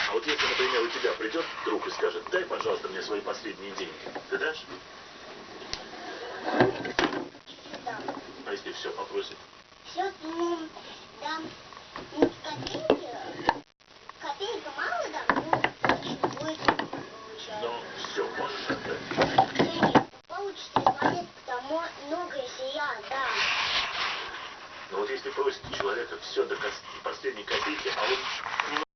А вот если, например, у тебя придет друг и скажет: дай, пожалуйста, мне свои последние деньги, ты дашь? Да. А если все попросит? Все, ну, дам, ну, копейка мало дам, ну, очень будет получать. Но все можешь отдать? Да нет, получится из монет, потому много, если я дам. Но вот если просит человека все до последней копейки, а он